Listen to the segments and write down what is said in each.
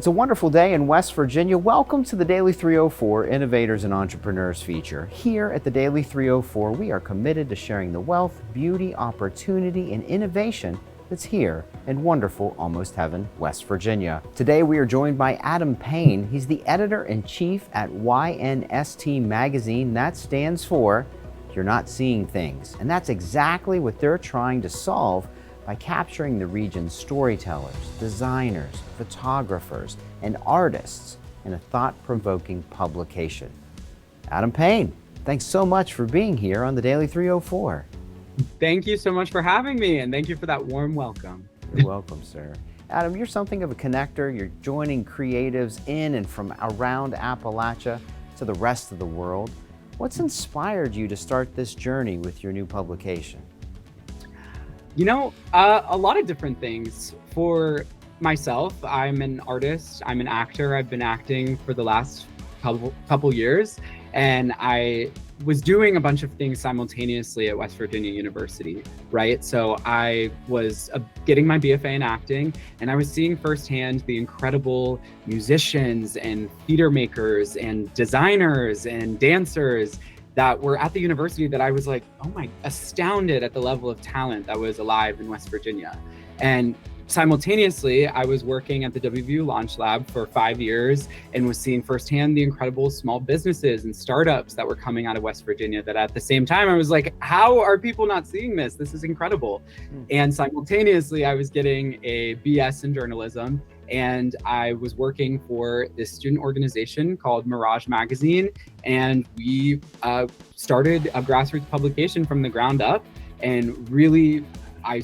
It's a wonderful day in West Virginia. Welcome to the Daily 304 Innovators and Entrepreneurs feature. Here at the Daily 304, we are committed to sharing the wealth, beauty, opportunity, and innovation that's here in wonderful Almost Heaven, West Virginia. Today we are joined by Adam Payne. He's the editor-in-chief at YNST Magazine. That stands for You're Not Seeing Things. And that's exactly what they're trying to solve by capturing the region's storytellers, designers, photographers, and artists in a thought-provoking publication. Adam Payne, thanks so much for being here on the Daily 304. Thank you so much for having me, and thank you for that warm welcome. You're welcome, sir. Adam, you're something of a connector. You're joining creatives in and from around Appalachia to the rest of the world. What's inspired you to start this journey with your new publication? You know, a lot of different things. For myself, I'm an artist, I'm an actor. I've been acting for the last couple years, and I was doing a bunch of things simultaneously at West Virginia University, right? So I was getting my BFA in acting, and I was seeing firsthand the incredible musicians and theater makers and designers and dancers that were at the university that I was like, astounded at the level of talent that was alive in West Virginia. And simultaneously, I was working at the WVU Launchlab for 5 years and was seeing firsthand the incredible small businesses and startups that were coming out of West Virginia, that at the same time, I was like, how are people not seeing this? This is incredible. And simultaneously, I was getting a BS in journalism, and I was working for this student organization called YNST Magazine, and we started a grassroots publication from the ground up. And really, I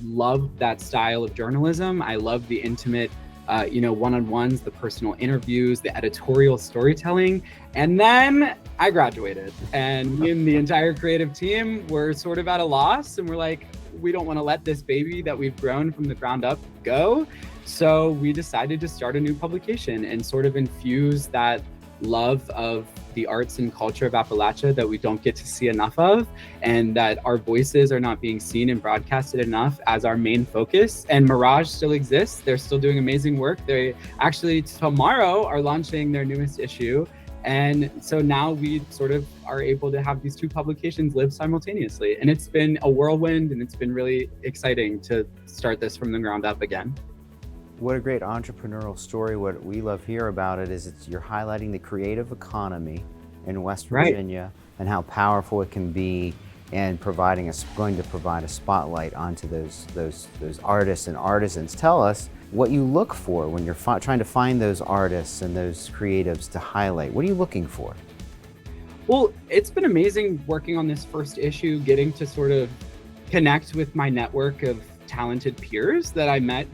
love that style of journalism. I love the intimate, one-on-ones, the personal interviews, the editorial storytelling. And then I graduated, and me and the entire creative team were sort of at a loss, and we're like, we don't want to let this baby that we've grown from the ground up go. So we decided to start a new publication and sort of infuse that love of the arts and culture of Appalachia that we don't get to see enough of, and that our voices are not being seen and broadcasted enough as our main focus. And Mirage still exists. They're still doing amazing work. They actually tomorrow are launching their newest issue. And so now we sort of are able to have these two publications live simultaneously. And it's been a whirlwind, and it's been really exciting to start this from the ground up again. What a great entrepreneurial story. What we love here about it is you're highlighting the creative economy in West Virginia, and how powerful it can be, and going to provide a spotlight onto those artists and artisans. Tell us what you look for when you're trying to find those artists and those creatives to highlight. What are you looking for? Well, it's been amazing working on this first issue, getting to sort of connect with my network of talented peers that I met,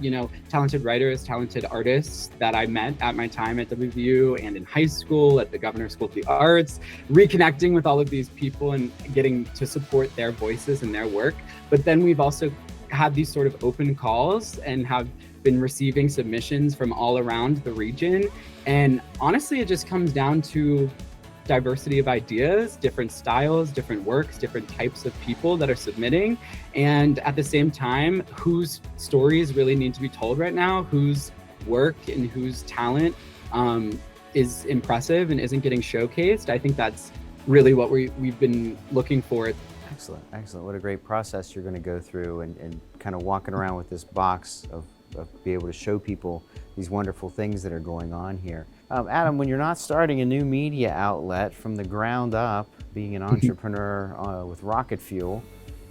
talented writers, talented artists that I met at my time at WVU and in high school, at the Governor's School of the Arts, reconnecting with all of these people and getting to support their voices and their work. But then we've also had these sort of open calls and have been receiving submissions from all around the region. And honestly, it just comes down to diversity of ideas, different styles, different works, different types of people that are submitting. And at the same time, whose stories really need to be told right now, whose work and whose talent is impressive and isn't getting showcased. I think that's really what we've been looking for. Excellent, excellent. What a great process you're going to go through, and kind of walking around with this box of be able to show people these wonderful things that are going on here. Adam, when you're not starting a new media outlet from the ground up, being an entrepreneur with rocket fuel,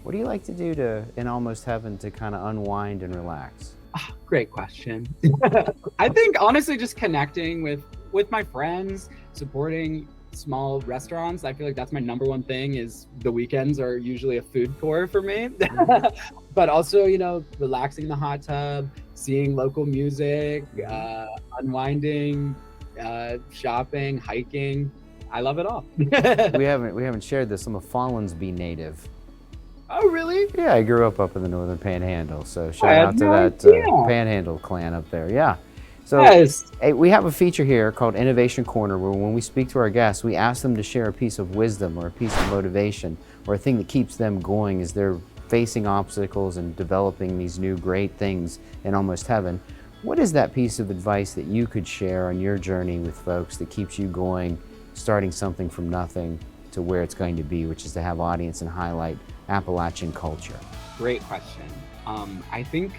what do you like to do in Almost Heaven to kind of unwind and relax? Oh, great question. I think honestly, just connecting with my friends, supporting small restaurants. I feel like that's my number one thing. Is the weekends are usually a food tour for me. But also, relaxing in the hot tub, seeing local music, unwinding, shopping, hiking. I love it all. we haven't shared this. I'm a Fallonsby native. Oh, really? Yeah, I grew up in the Northern Panhandle, so shout out to that Panhandle clan up there. Yeah. So yes. Hey, we have a feature here called Innovation Corner, where when we speak to our guests, we ask them to share a piece of wisdom or a piece of motivation or a thing that keeps them going as they're facing obstacles and developing these new great things in Almost Heaven. What is that piece of advice that you could share on your journey with folks that keeps you going, starting something from nothing to where it's going to be, which is to have audience and highlight Appalachian culture? Great question. I think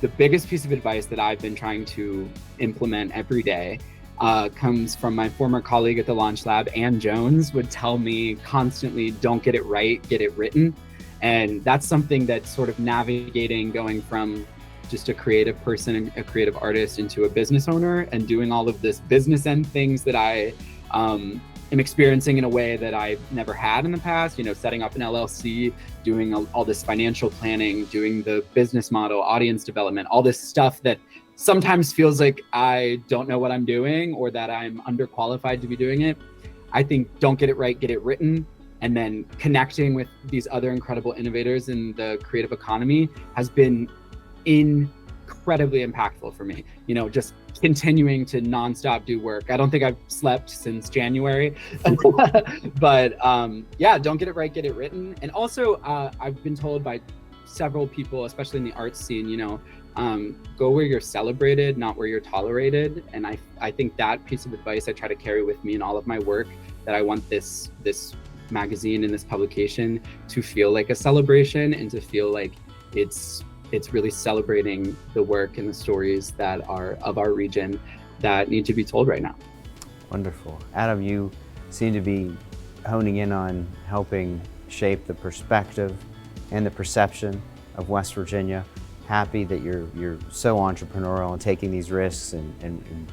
the biggest piece of advice that I've been trying to implement every day comes from my former colleague at the Launchlab. Ann Jones would tell me constantly, don't get it right, get it written. And that's something that's sort of navigating, going from just a creative person, a creative artist, into a business owner, and doing all of this business end things that I am experiencing in a way that I've never had in the past, setting up an LLC, doing all this financial planning, doing the business model, audience development, all this stuff that sometimes feels like I don't know what I'm doing or that I'm underqualified to be doing it. I think don't get it right, get it written. And then connecting with these other incredible innovators in the creative economy has been incredibly impactful for me. Just continuing to nonstop do work. I don't think I've slept since January, but yeah, don't get it right, get it written. And also, I've been told by several people, especially in the arts scene, go where you're celebrated, not where you're tolerated. And I think that piece of advice I try to carry with me in all of my work, that I want this magazine and this publication to feel like a celebration, and to feel like it's really celebrating the work and the stories that are of our region that need to be told right now. Wonderful. Adam, you seem to be honing in on helping shape the perspective and the perception of West Virginia. Happy that you're so entrepreneurial and taking these risks and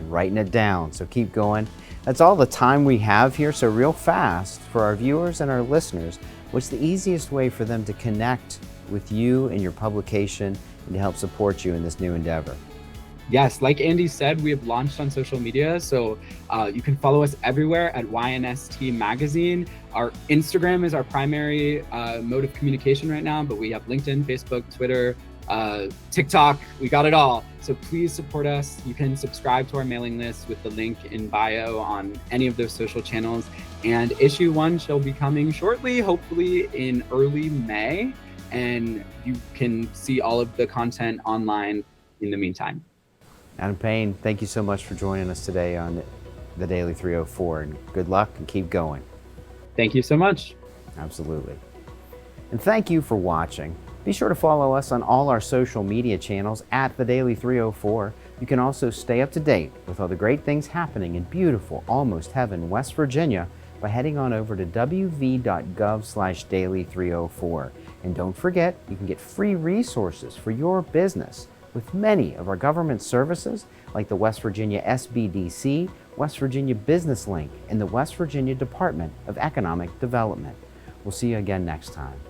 writing it down. So keep going. That's all the time we have here. So real fast, for our viewers and our listeners, what's the easiest way for them to connect with you and your publication and to help support you in this new endeavor? Yes, like Andy said, we have launched on social media, so you can follow us everywhere at YNST Magazine. Our Instagram is our primary mode of communication right now, but we have LinkedIn, Facebook, Twitter, TikTok, we got it all. So please support us. You can subscribe to our mailing list with the link in bio on any of those social channels. And issue 1 shall be coming shortly, hopefully in early May. And you can see all of the content online in the meantime. Adam Payne, thank you so much for joining us today on the Daily 304, and good luck and keep going. Thank you so much. Absolutely. And thank you for watching. Be sure to follow us on all our social media channels at the Daily 304. You can also stay up to date with all the great things happening in beautiful Almost Heaven, West Virginia, by heading on over to wv.gov/daily304. And don't forget, you can get free resources for your business with many of our government services, like the West Virginia SBDC, West Virginia Business Link, and the West Virginia Department of Economic Development. We'll see you again next time.